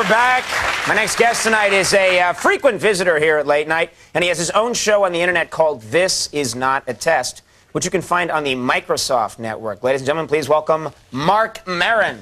we're back. My next guest tonight is a frequent visitor here at Late Night, and he has his own show on the internet called This Is Not a Test, which you can find on the Microsoft Network. Ladies and gentlemen, please welcome Marc Maron.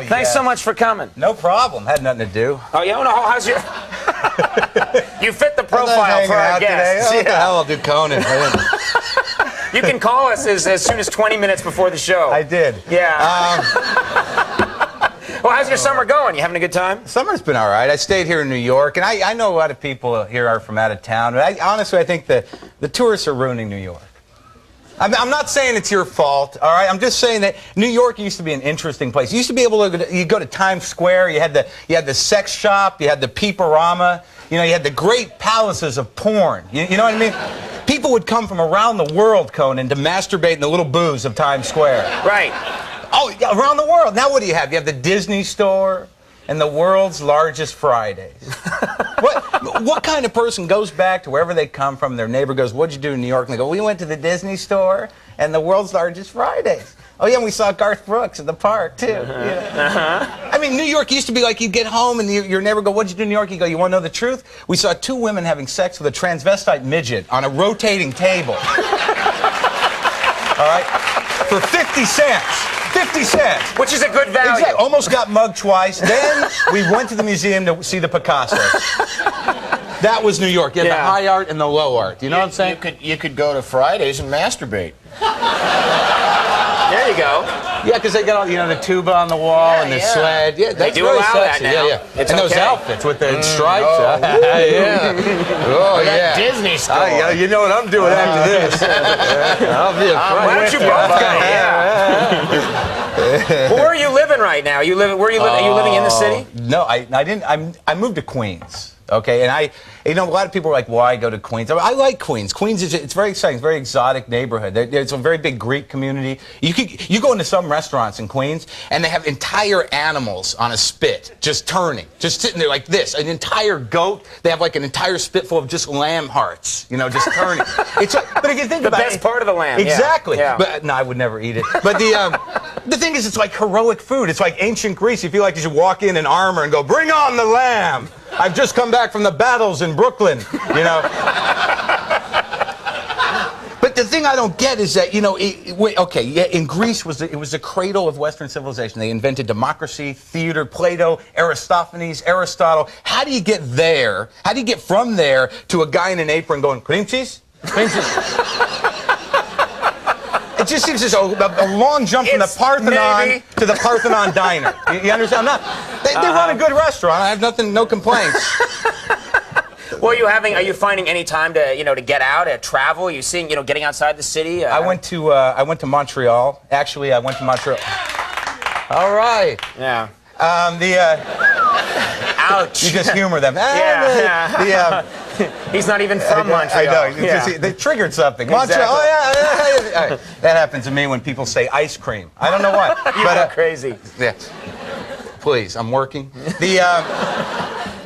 Thanks so much for coming. No problem. Had nothing to do. Oh, yeah? No, how's your... You fit the profile for our guests. What the hell, I'll do Conan. You can call us as soon as 20 minutes before the show. I did. Yeah. Well, how's your summer going? You having a good time? Summer's been all right. I stayed here in New York, and I know a lot of people here are from out of town. But honestly, I think the tourists are ruining New York. I'm not saying it's your fault, all right? I'm just saying that New York used to be an interesting place. You used to be able to you go to Times Square, you had the sex shop, you had the Peeperama, you know, you had the great palaces of porn. You know what I mean? People would come from around the world, Conan, to masturbate in the little booths of Times Square. Right. Oh, yeah, around the world. Now what do you have? You have the Disney store and the world's largest Fridays. What kind of person goes back to wherever they come from, their neighbor goes, what'd you do in New York? And they go, we went to the Disney store and the world's largest Fridays. Oh, yeah, and we saw Garth Brooks at the park, too. I mean, New York used to be like you'd get home and your neighbor would go, what'd you do in New York? You go, you want to know the truth? We saw two women having sex with a transvestite midget on a rotating table. All right? For 50 cents. 50 cents. Which is a good value. Exactly. Almost got mugged twice. Then we went to the museum to see the Picassos. That was New York. You had the high art and the low art. You know what I'm saying? You could go to Fridays and masturbate. There you go. Yeah, because they got all, you know, the tuba on the wall and the sled. Yeah, they do allow sexy. that now. Yeah. It's and those outfits with the stripes. Oh, that Disney store. Yeah, you know what I'm doing after this. I'll be a why don't you both go? Well, where are you living right now? Are you living in the city? No, I didn't. I moved to Queens. Okay, and you know, a lot of people are like, why go to Queens? I like Queens. Queens it's very exciting. It's a very exotic neighborhood. There's a very big Greek community. You go into some restaurants in Queens, and they have entire animals on a spit, just turning, just sitting there like this. An entire goat. They have like an entire spit full of just lamb hearts, you know, just turning. It's like, but if you think about it, the best part of the lamb. Exactly. Yeah. But no, I would never eat it. But the thing is, it's like heroic food. It's like ancient Greece. You feel like you should walk in armor and go, bring on the lamb. I've just come back from the battles in Brooklyn, you know. But the thing I don't get is that, you know, in Greece it was the cradle of Western civilization. They invented democracy, theater, Plato, Aristophanes, Aristotle. How do you get there? How do you get from there to a guy in an apron going, cream cheese? Cream cheese. It just seems as though a long jump from the Parthenon to the Parthenon diner. You understand? They run a good restaurant. I have no complaints. Well, are you finding any time to get out, travel? Are you seeing, getting outside the city? I went to Montreal. Actually, I went to Montreal. All right. Yeah. Ouch. You just humor them. He's not even from Montreal. I know. They triggered something. Exactly. Montreal. Oh, yeah. That happens to me when people say ice cream. I don't know why. You are crazy. Yeah. Please, I'm working.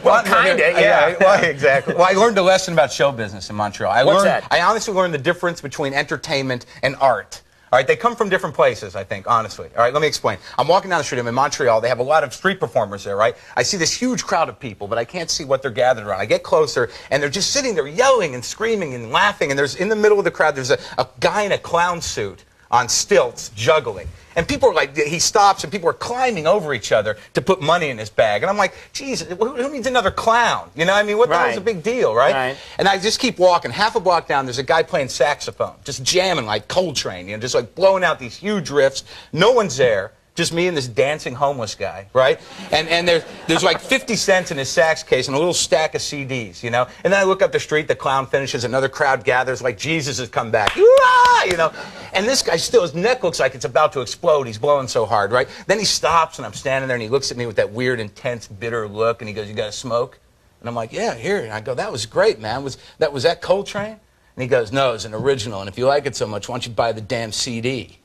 Well, kind of, yeah. Well, exactly. Well, I learned a lesson about show business in Montreal. What's that? I honestly learned the difference between entertainment and art. All right, they come from different places, I think, honestly. All right, let me explain. I'm walking down the street. I'm in Montreal. They have a lot of street performers there, right? I see this huge crowd of people, but I can't see what they're gathered around. I get closer, and they're just sitting there yelling and screaming and laughing, and in the middle of the crowd, there's a guy in a clown suit on stilts juggling. And people are like, he stops, and people are climbing over each other to put money in his bag. And I'm like, geez, who needs another clown? You know, I mean, what the hell's a big deal, right? And I just keep walking. Half a block down, there's a guy playing saxophone, just jamming like Coltrane, you know, just like blowing out these huge riffs. No one's there. Just me and this dancing homeless guy, right? And there's like 50 cents in his sax case and a little stack of CDs, you know? And then I look up the street, the clown finishes, another crowd gathers like Jesus has come back. Hoo-rah! You know? And this guy still, his neck looks like it's about to explode. He's blowing so hard, right? Then he stops and I'm standing there and he looks at me with that weird, intense, bitter look and he goes, you got a smoke? And I'm like, yeah, here. And I go, that was great, man. Was that Coltrane? And he goes, no, it's an original. And if you like it so much, why don't you buy the damn CD?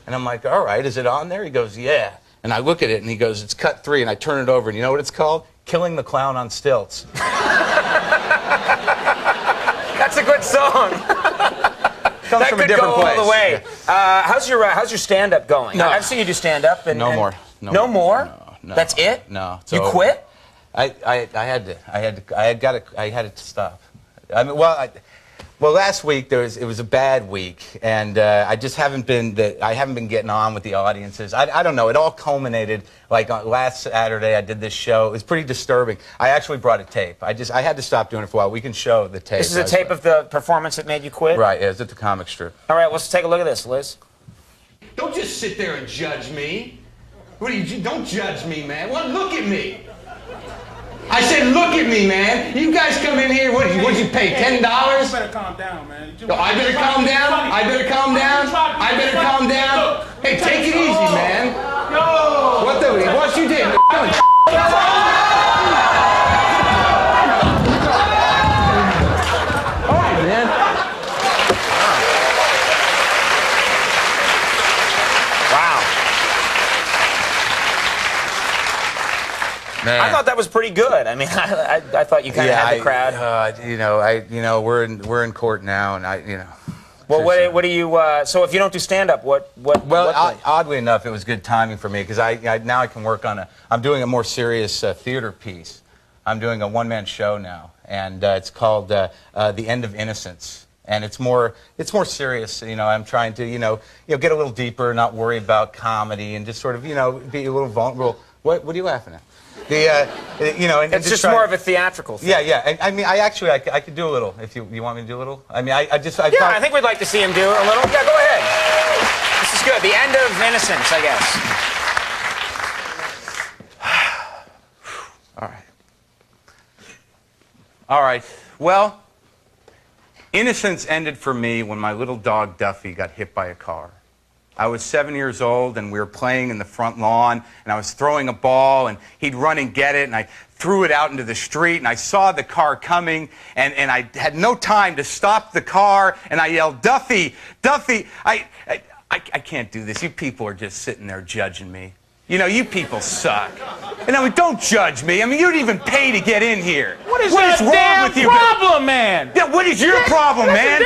And I'm like, all right, is it on there? He goes, yeah. And I look at it, and he goes, it's cut 3, and I turn it over, and you know what it's called? Killing the Clown on Stilts. That's a good song. Comes That from a could different go place. all the way. How's your stand-up going? No. I've seen you do stand-up. No more. No more? No. That's it? No. You quit? I had to stop. I mean, well, last week it was a bad week, and I just haven't been getting on with the audiences. I don't know. It all culminated like last Saturday. I did this show. It was pretty disturbing. I actually brought a tape. I had to stop doing it for a while. We can show the tape. This is a tape of the performance that made you quit? Right. Yeah, it's at the comic strip. All right, let's take a look at this, Liz. Don't just sit there and judge me. Don't judge me, man. Well, look at me. I said, look at me, man. You guys come in here, what'd you pay, $10? You better calm down, man. I better calm down? I better calm down? I better calm down? Hey, take it easy, man. What you did? All right, man. Wow. Man. I thought that was pretty good. I mean, I thought you kind of had the crowd. We're in court now, and Well, what do you? So if you don't do stand-up, what? Well, oddly enough, it was good timing for me because now I can work on I'm doing a more serious theater piece. I'm doing a one-man show now, and it's called The End of Innocence, and it's more serious. I'm trying to get a little deeper, not worry about comedy, and just sort of be a little vulnerable. What are you laughing at? It's just more of a theatrical thing. Yeah. I mean, I could do a little if you want me to do a little. I mean, I thought, I think we'd like to see him do a little. Yeah, go ahead. This is good. The End of Innocence, I guess. All right. Well, innocence ended for me when my little dog Duffy got hit by a car. I was 7 years old, and we were playing in the front lawn, and I was throwing a ball, and he'd run and get it, and I threw it out into the street, and I saw the car coming, and I had no time to stop the car, and I yelled, Duffy, Duffy, I can't do this. You people are just sitting there judging me. You people suck. And I mean, don't judge me. I mean, you didn't even pay to get in here. What is wrong your damn with you? problem, man? Yeah, what is your problem, man?